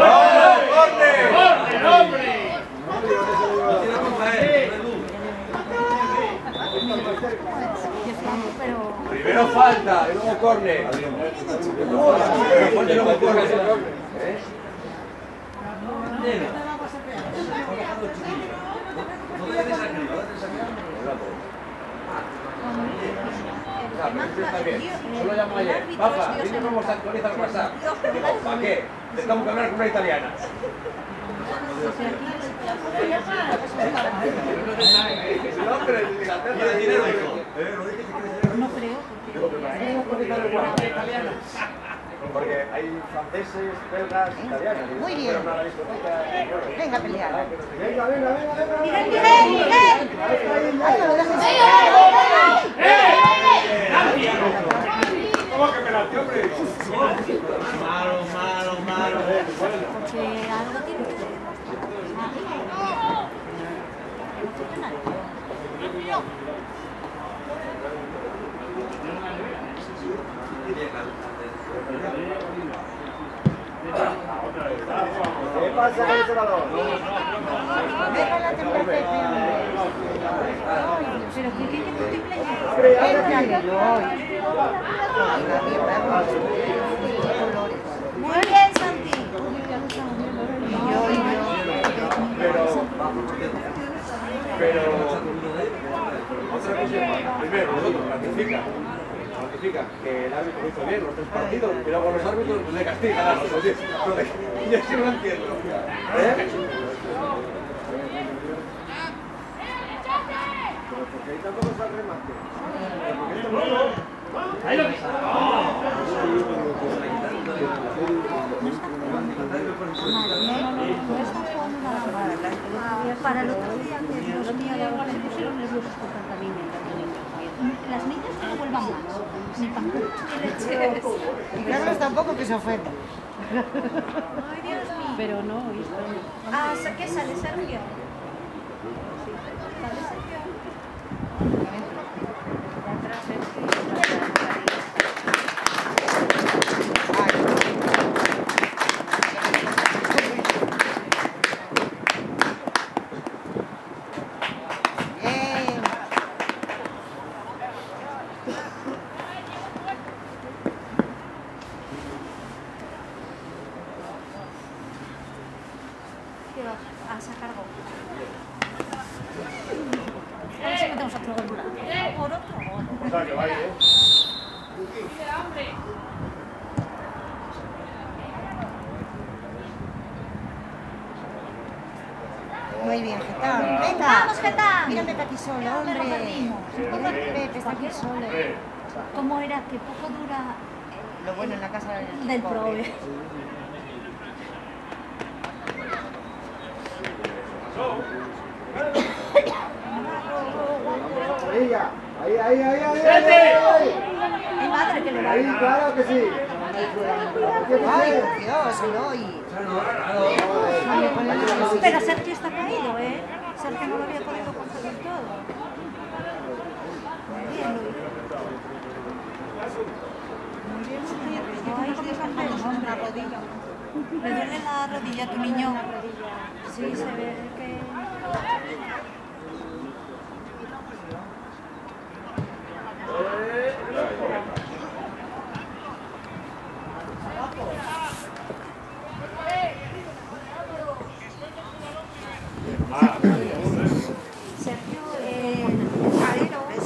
¡Corte, hombre! Primero falta, y luego córner. Primero falta y luego córner. Solo llamo ayer. Papá, dime cómo se actualiza el WhatsApp. ¿Para qué? Tengo que hablar con una italiana. No creo, porque hay franceses, belgas, italianos. Muy bien. Venga a pelear. Venga, venga, venga, venga. ¡Miguel, Miguel, Miguel! Ay, no lo dejes. ¿Cómo que penalti, hombre? Porque algo tiene que ser. ¿Qué pasa con ese balón? Venga la temperatura. Pero ¿qué tiene multiplayer? Muy bien, Santi. Pero otra cosa, primero, nosotros ratifican que el árbitro lo hizo bien los 3 partidos, y luego los árbitros le castigan a los otros 10. Yo sí no lo entiendo. Pero porque ahí tampoco está el remate. Ahí lo que está. Para el otro día que Dios mío, se pusieron nerviosos por tanta niña. Las niñas no se vuelvan más, ni pan ni leches. Y Carlos tampoco que se ofenda. Ay, Dios mío. Pero no, esto no. Ah, ¿qué sale, Sergio? ¿Sale Sergio? A sacar gol. A ver si metemos otro gol durante. Por otro gol. O sea, que va ahí, ¿eh? Muy bien, Getán. Venga. ¡Vamos, Getán! Mira Pepe aquí solo, hombre. Lo perdimos. Mira Pepe, está aquí solo. ¿Cómo era? Que poco dura Lo bueno en la casa del prove. Ahí, ahí, ahí, ahí. ¡Ay, madre, que le va! Ahí, claro que sí. Ay, Dios, no. Pero Sergio está caído, ¿eh? Sergio no lo había podido conseguir todo. Muy bien, Luis. Ay, Dios, hombre. ¿Le duele la rodilla a tu niño? Sí, se ve que... Sergio, Jairo, el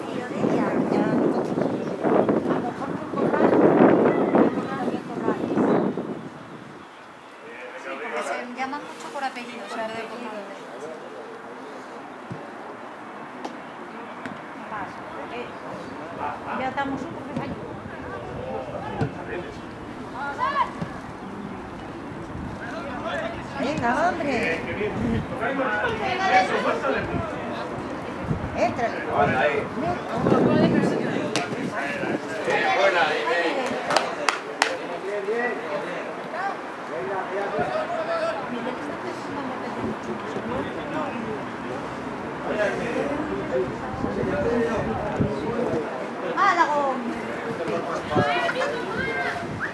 tío de ella, ya a lo mejor por Corral, sí, porque se llaman mucho por apellidos en vez de por nombre. Ya estamos un poco ahí. Venga, hombre. Éntrale. Ahí. Buena, ahí, bien. Bien, bien. Venga, ya. Miguel está pensando en repetir mucho. Málago.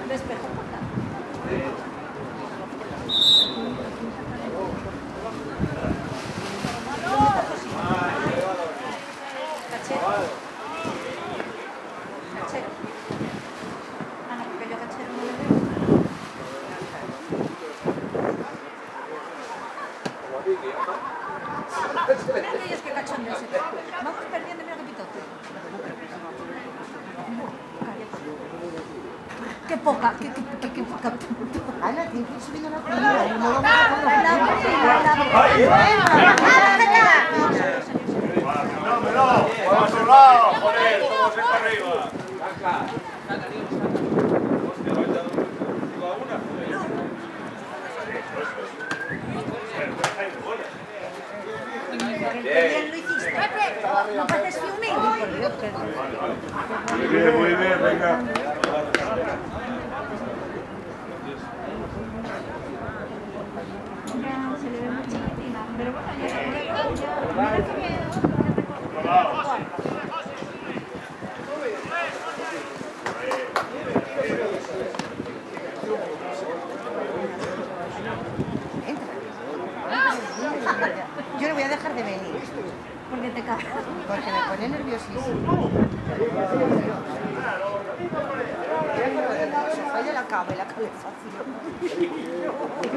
Despejo. Vamos perdiendo, mira qué pitote. Qué poca, qué poca. Ana, tienes que ir subiendo la primera. No vamos a ¡No, a su lado! ¡Joder, somos esta arriba! Bien lo hiciste. No pareces fiumín. Muy bien, venga. Se le ve muy chiquitina, pero bueno, ya. Yo no voy a dejar de venir. Porque te cagas. Porque me pone nerviosísimo. Se falla la cama y la calefacción.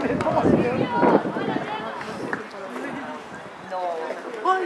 Me pongo nerviosa. No. ¡Ay!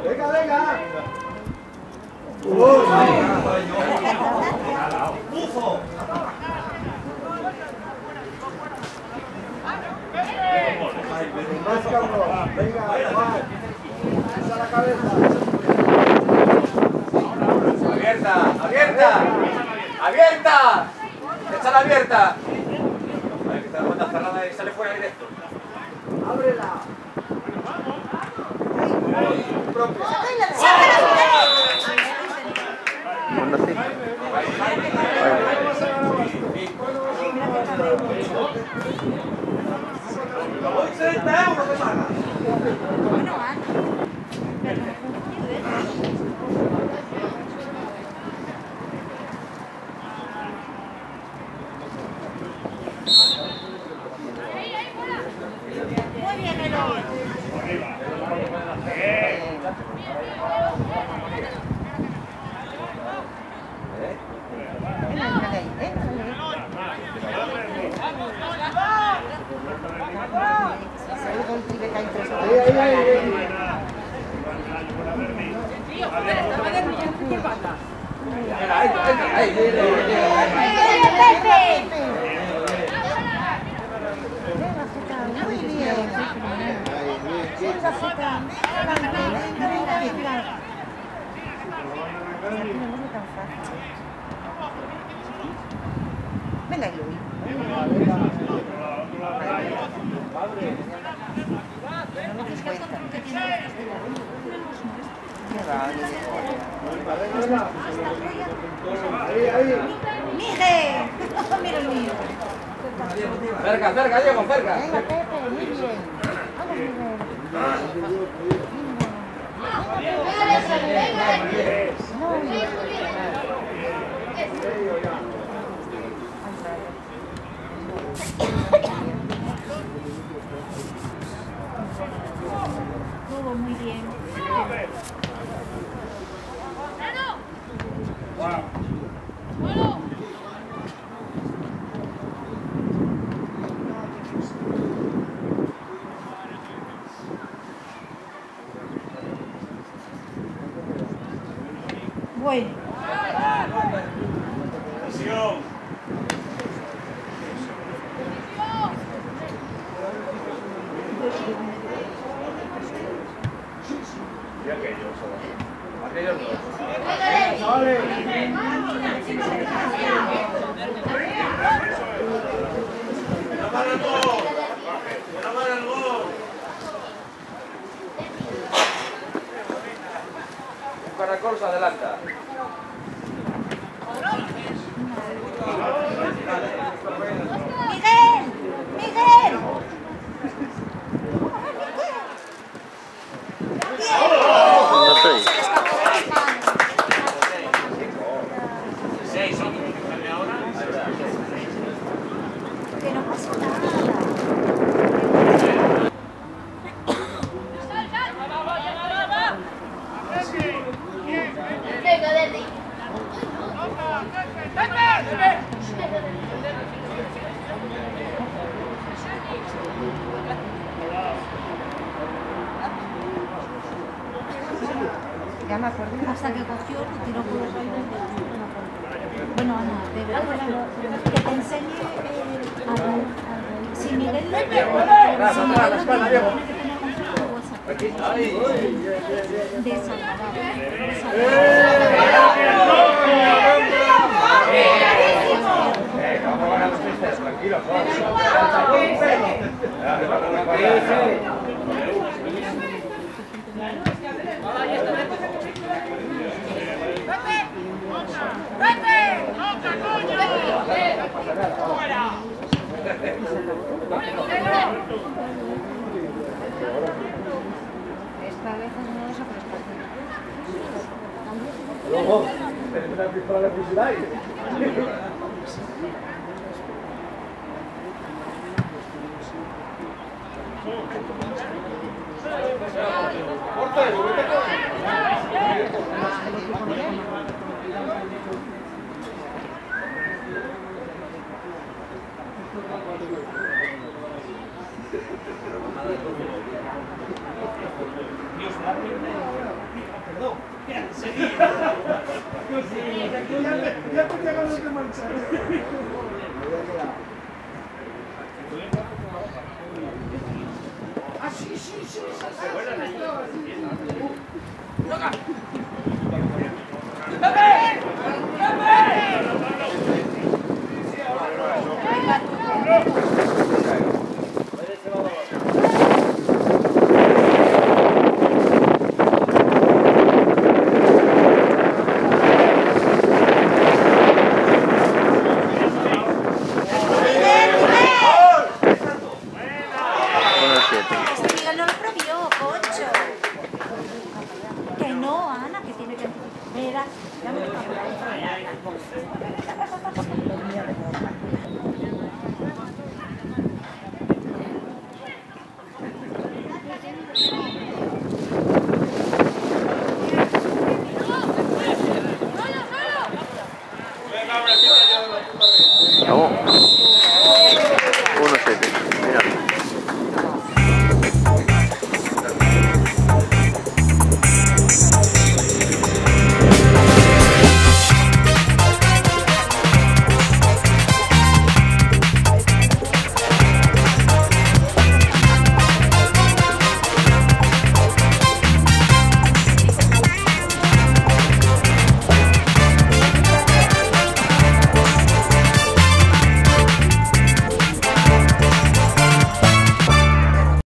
Venga, venga. ¡Bufo! Más cabrón. Venga, Juan. Esa la cabeza. ¡Abierta! ¡Abierta! ¡Abierta! ¡Échala abierta! A ver, que está la banda cerrada y sale fuera directo. ¡Ábrela! ¡Voy 30 euros me paga! Bueno, Ana. Pero no muy bien, Eloy. Venga, Eloy. ¡Mije! Mira el mío. Cerca, cerca, Diego, cerca. Venga, Pepe, muy bien. Vamos, Miguel. mejor se adelanta. ¡Miguel! ¡Miguel! No sé. Que no pasa nada. Venga, Derry. Ya me acuerdo. Hasta que cogió, lo tiró por los aires. Bueno, Ana, de verdad, que te enseñe si Miguel lo tiene que tener conflicto WhatsApp. Desagradable. Vamos a ganar los tristes, tranquilos. Esta vez no vas a prestar. Luego, tenés una pistola de fusilar. Ya tenía ganas de marchar. Ah, sí.